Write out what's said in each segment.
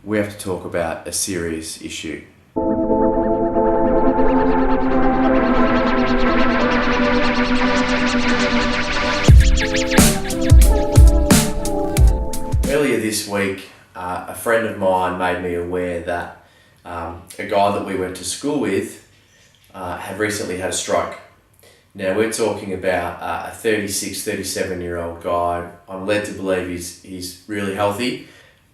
we have to talk about a serious issue. Earlier this week, a friend of mine made me aware that a guy that we went to school with had recently had a stroke. Now we're talking about a 36, 37-year-old guy. I'm led to believe he's really healthy,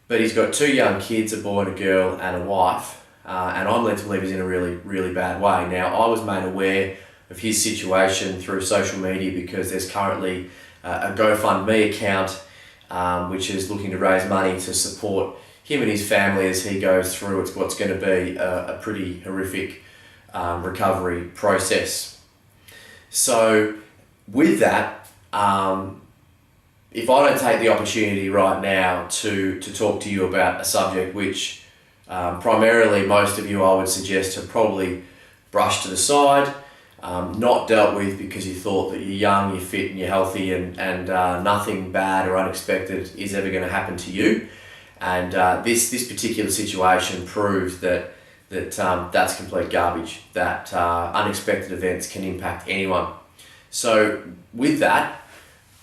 but he's got two young kids, a boy and a girl, and a wife, and I'm led to believe he's in a really, really bad way. Now, I was made aware of his situation through social media because there's currently a GoFundMe account which is looking to raise money to support him and his family as he goes through what's going to be a pretty horrific recovery process. So with that, if I don't take the opportunity right now to talk to you about a subject which primarily most of you I would suggest have probably brushed to the side, not dealt with because you thought that you're young, you're fit and you're healthy and nothing bad or unexpected is ever going to happen to you. And this particular situation proves that that's complete garbage, that unexpected events can impact anyone. So with that,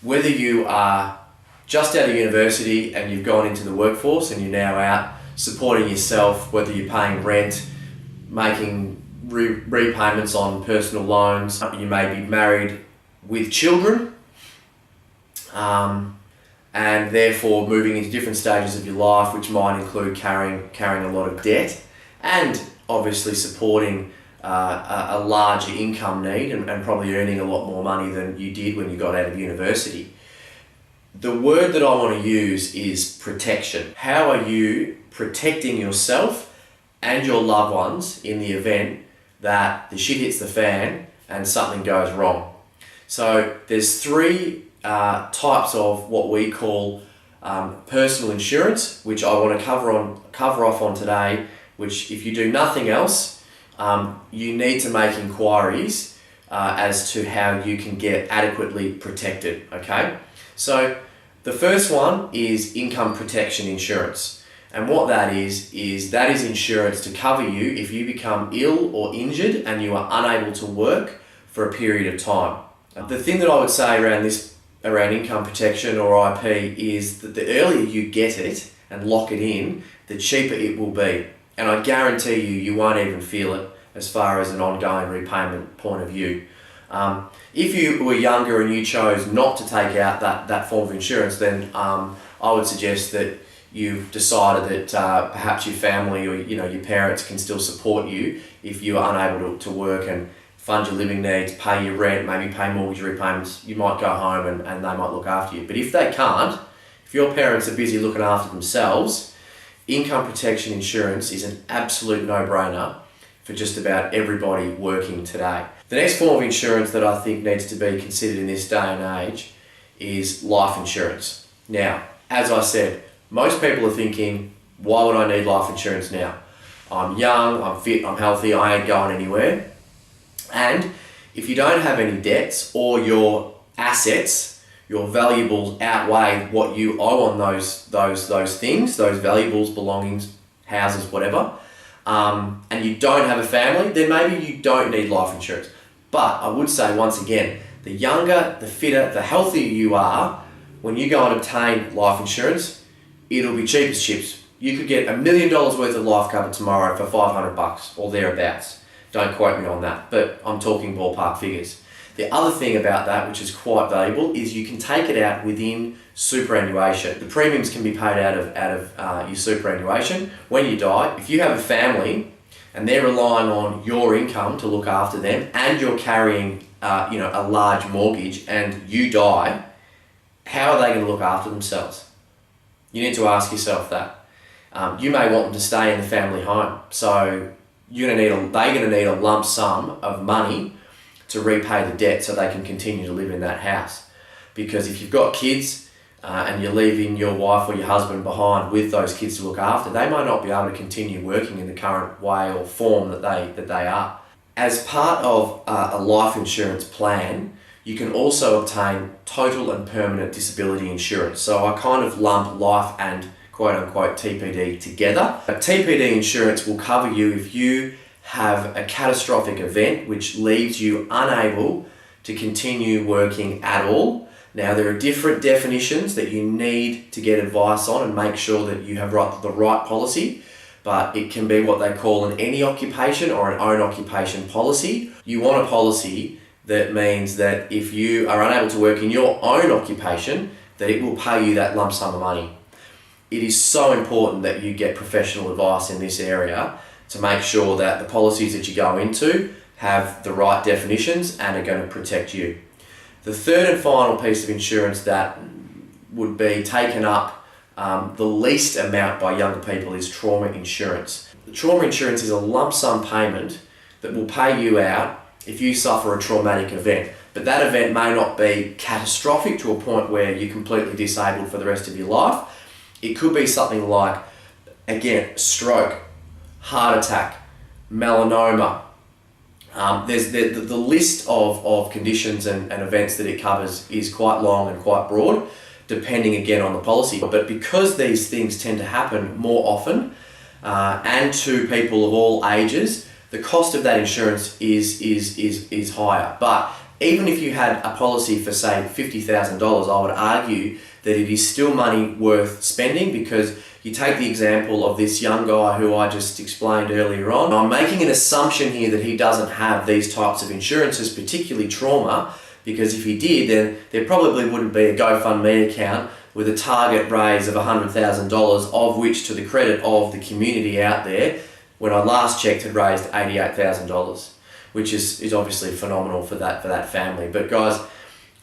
whether you are just out of university and you've gone into the workforce and you're now out supporting yourself, whether you're paying rent, making repayments on personal loans, you may be married with children, and therefore moving into different stages of your life, which might include carrying a lot of debt, and obviously supporting a larger income need and probably earning a lot more money than you did when you got out of university. The word that I want to use is protection. How are you protecting yourself and your loved ones in the event that the shit hits the fan and something goes wrong? So there's three types of what we call personal insurance, which I want to cover off on today, which if you do nothing else, you need to make inquiries as to how you can get adequately protected, okay? So the first one is income protection insurance. And what that is insurance to cover you if you become ill or injured and you are unable to work for a period of time. The thing that I would say around income protection or IP is that the earlier you get it and lock it in, the cheaper it will be. And I guarantee you won't even feel it as far as an ongoing repayment point of view. If you were younger and you chose not to take out that form of insurance, then I would suggest that you've decided that perhaps your family or your parents can still support you if you are unable to work and fund your living needs, pay your rent, maybe pay mortgage repayments. You might go home and they might look after you. But if they can't, if your parents are busy looking after themselves, income protection insurance is an absolute no-brainer for just about everybody working today. The next form of insurance that I think needs to be considered in this day and age is life insurance. Now, as I said, most people are thinking, why would I need life insurance now? I'm young, I'm fit, I'm healthy, I ain't going anywhere. And if you don't have any debts or your assets, your valuables outweigh what you owe on those things, those valuables, belongings, houses, whatever, and you don't have a family, then maybe you don't need life insurance. But I would say once again, the younger, the fitter, the healthier you are, when you go and obtain life insurance, it'll be cheap as chips. You could get $1 million worth of life cover tomorrow for $500 or thereabouts. Don't quote me on that, but I'm talking ballpark figures. The other thing about that, which is quite valuable, is you can take it out within superannuation. The premiums can be paid out of your superannuation when you die. If you have a family and they're relying on your income to look after them, and you're carrying a large mortgage, and you die, how are they going to look after themselves? You need to ask yourself that. You may want them to stay in the family home, so they're going to need a lump sum of money to repay the debt so they can continue to live in that house. Because if you've got kids and you're leaving your wife or your husband behind with those kids to look after, they might not be able to continue working in the current way or form that they are. As part of a life insurance plan, you can also obtain total and permanent disability insurance. So I kind of lump life and quote unquote TPD together. TPD insurance will cover you if you have a catastrophic event which leaves you unable to continue working at all. Now, there are different definitions that you need to get advice on and make sure that you have the right policy, but it can be what they call an any occupation or an own occupation policy. You want a policy that means that if you are unable to work in your own occupation, that it will pay you that lump sum of money. It is so important that you get professional advice in this area to make sure that the policies that you go into have the right definitions and are going to protect you. The third and final piece of insurance that would be taken up the least amount by younger people is trauma insurance. The trauma insurance is a lump sum payment that will pay you out if you suffer a traumatic event. But that event may not be catastrophic to a point where you're completely disabled for the rest of your life. It could be something like, again, stroke, heart attack, melanoma. There's the list of conditions and events that it covers is quite long and quite broad, depending again on the policy. But because these things tend to happen more often and to people of all ages, the cost of that insurance is higher. But even if you had a policy for, say, $50,000, I would argue that it is still money worth spending, because you take the example of this young guy who I just explained earlier on. I'm making an assumption here that he doesn't have these types of insurances, particularly trauma, because if he did, then there probably wouldn't be a GoFundMe account with a target raise of $100,000, of which, to the credit of the community out there, when I last checked, had raised $88,000, which is obviously phenomenal for that family. But guys,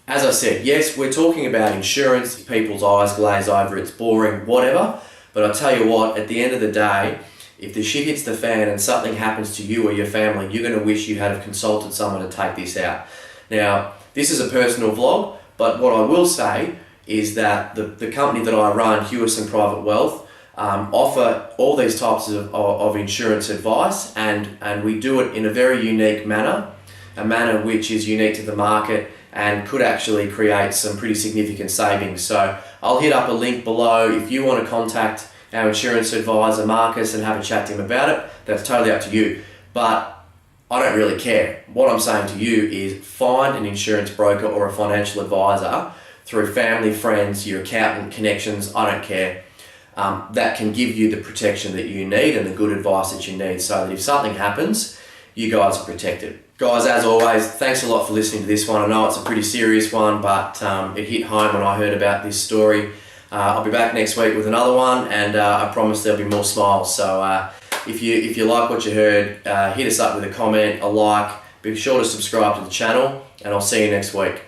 as I said, yes, we're talking about insurance. People's eyes glaze over, it's boring, whatever. But I tell you what, at the end of the day, if the shit hits the fan and something happens to you or your family, you're going to wish you had have consulted someone to take this out. Now, this is a personal vlog, but what I will say is that the company that I run, Hewison Private Wealth, offer all these types of insurance advice, and we do it in a very unique manner, a manner which is unique to the market and could actually create some pretty significant savings. So I'll hit up a link below if you want to contact our insurance advisor, Marcus, and have a chat to him about it. That's totally up to you. But I don't really care. What I'm saying to you is find an insurance broker or a financial advisor through family, friends, your accountant, connections, I don't care, that can give you the protection that you need and the good advice that you need, so that if something happens, you guys are protected. Guys, as always, thanks a lot for listening to this one. I know it's a pretty serious one, but it hit home when I heard about this story. I'll be back next week with another one, and I promise there'll be more smiles. So if you like what you heard, hit us up with a comment, a like. Be sure to subscribe to the channel, and I'll see you next week.